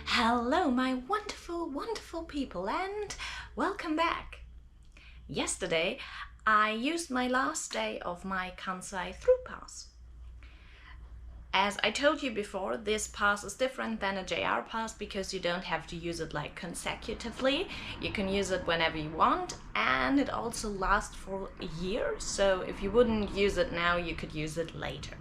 Hello, my wonderful, wonderful people, and welcome back. Yesterday, I used my last day of my Kansai through pass. As I told you before, this pass is different than a JR pass because you don't have to use it like consecutively. You can use it whenever you want, and it also lasts for a year, so if you wouldn't use it now, you could use it later.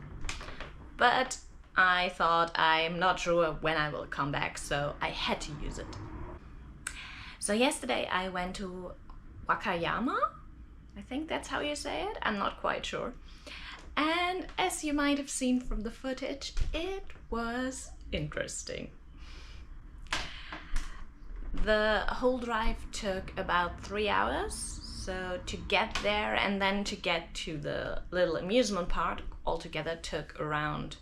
But I thought I'm not sure when I will come back, so I had to use it. So yesterday I went to Wakayama, I think that's how you say it, I'm not quite sure. And as you might have seen from the footage, it was interesting. The whole drive took about 3 hours, so to get there and then to get to the little amusement park altogether took around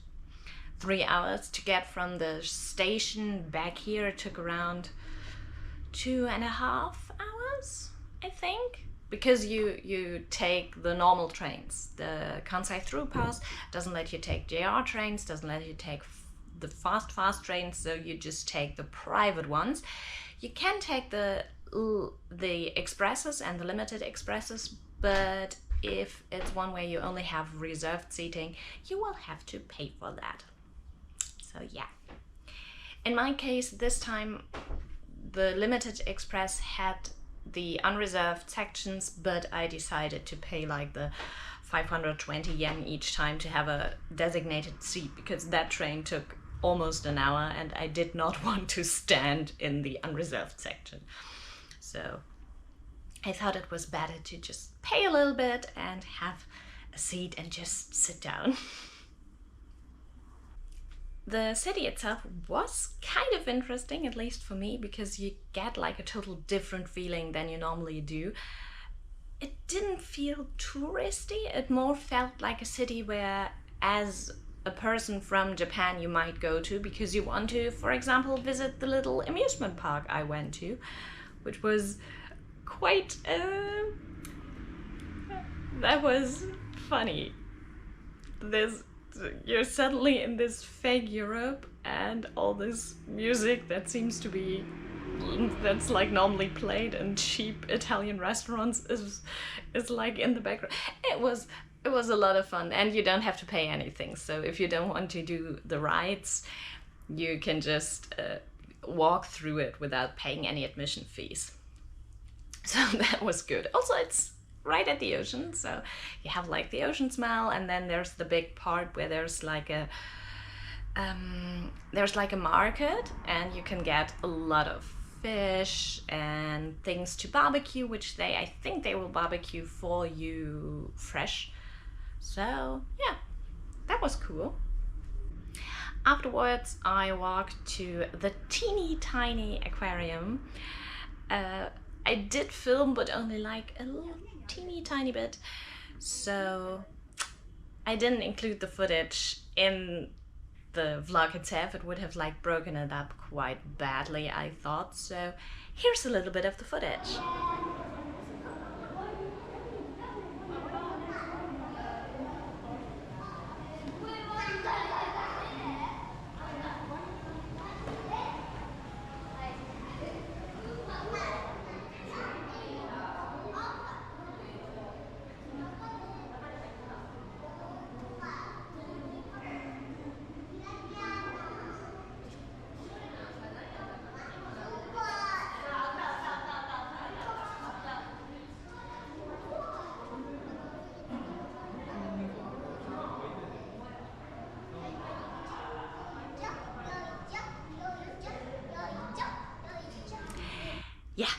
3 hours. To get from the station back here took around 2.5 hours, I think. Because you take the normal trains. The Kansai Through Pass doesn't let you take JR trains, doesn't let you take the fast trains, so you just take the private ones. You can take the expresses and the limited expresses, but if it's one where you only have reserved seating, you will have to pay for that. So yeah. In my case, this time the limited express had the unreserved sections, but I decided to pay like the 520 yen each time to have a designated seat because that train took almost an hour and I did not want to stand in the unreserved section. So I thought it was better to just pay a little bit and have a seat and just sit down. The city itself was kind of interesting, at least for me, because you get like a total different feeling than you normally do. It didn't feel touristy, it more felt like a city where, as a person from Japan, you might go to because you want to, for example, visit the little amusement park I went to, which was quite, that was funny. You're suddenly in this fake Europe and all this music that seems to be that's like normally played in cheap Italian restaurants is like in the background. It was a lot of fun, and you don't have to pay anything, so if you don't want to do the rides, you can just walk through it without paying any admission fees. So that was good. Also, it's right at the ocean, so you have like the ocean smell, and then there's the big part where there's like a market, and you can get a lot of fish and things to barbecue, which I think they will barbecue for you fresh. So yeah, that was cool. Afterwards I walked to the teeny tiny aquarium. I did film, but only like a little teeny tiny bit, so I didn't include the footage in the vlog itself. It would have like broken it up quite badly, I thought, so here's a little bit of the footage. Yeah,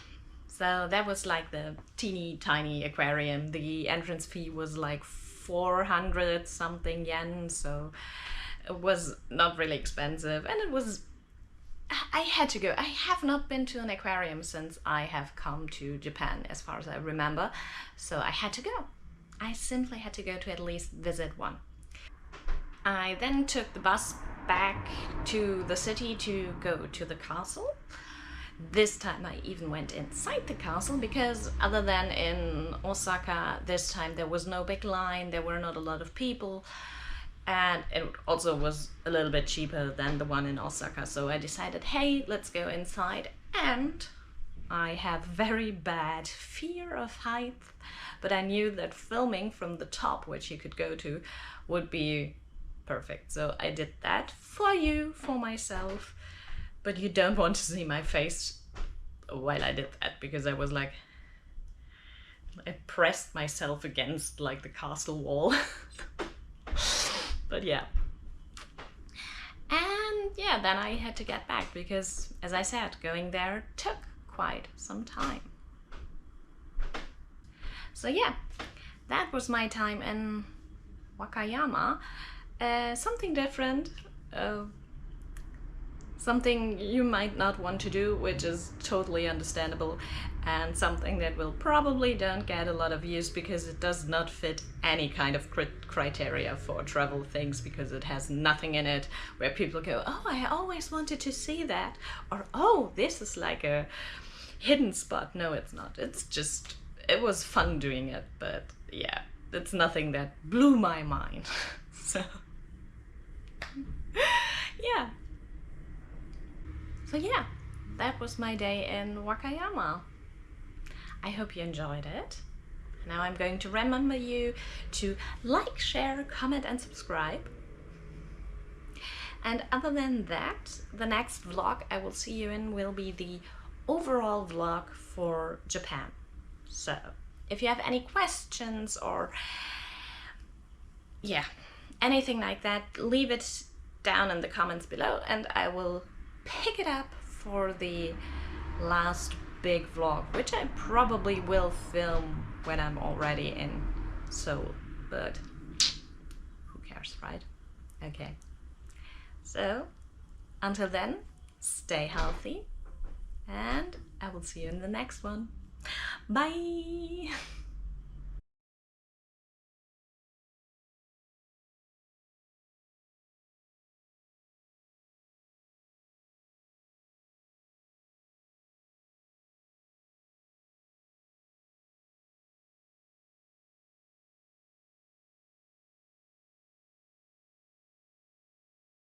so that was like the teeny tiny aquarium. The entrance fee was like 400 something yen, so it was not really expensive, and I had to go. I have not been to an aquarium since I have come to Japan, as far as I remember, so I had to go. I simply had to go to at least visit one. I then took the bus back to the city to go to the castle. This time I even went inside the castle because, other than in Osaka, this time there was no big line, there were not a lot of people, and it also was a little bit cheaper than the one in Osaka, so I decided, hey, let's go inside. And I have very bad fear of height, but I knew that filming from the top, which you could go to, would be perfect. So I did that for you, for myself, but you don't want to see my face while I did that, because I was like, I pressed myself against like the castle wall. But yeah. And yeah, then I had to get back because, as I said, going there took quite some time. So yeah, that was my time in Wakayama. Something different, something you might not want to do, which is totally understandable, and something that will probably don't get a lot of views because it does not fit any kind of criteria for travel things, because it has nothing in it where people go, oh, I always wanted to see that, or oh, this is like a hidden spot. No, it's not. It's just, it was fun doing it, but yeah, it's nothing that blew my mind. So yeah. So yeah, that was my day in Wakayama. I hope you enjoyed it. Now I'm going to remember you to like, share, comment and subscribe. And other than that, the next vlog I will see you in will be the overall vlog for Japan. So if you have any questions or yeah, anything like that, leave it down in the comments below and I will pick it up for the last big vlog, which I probably will film when I'm already in Seoul, but who cares, right? Okay, so until then, stay healthy and I will see you in the next one. Bye!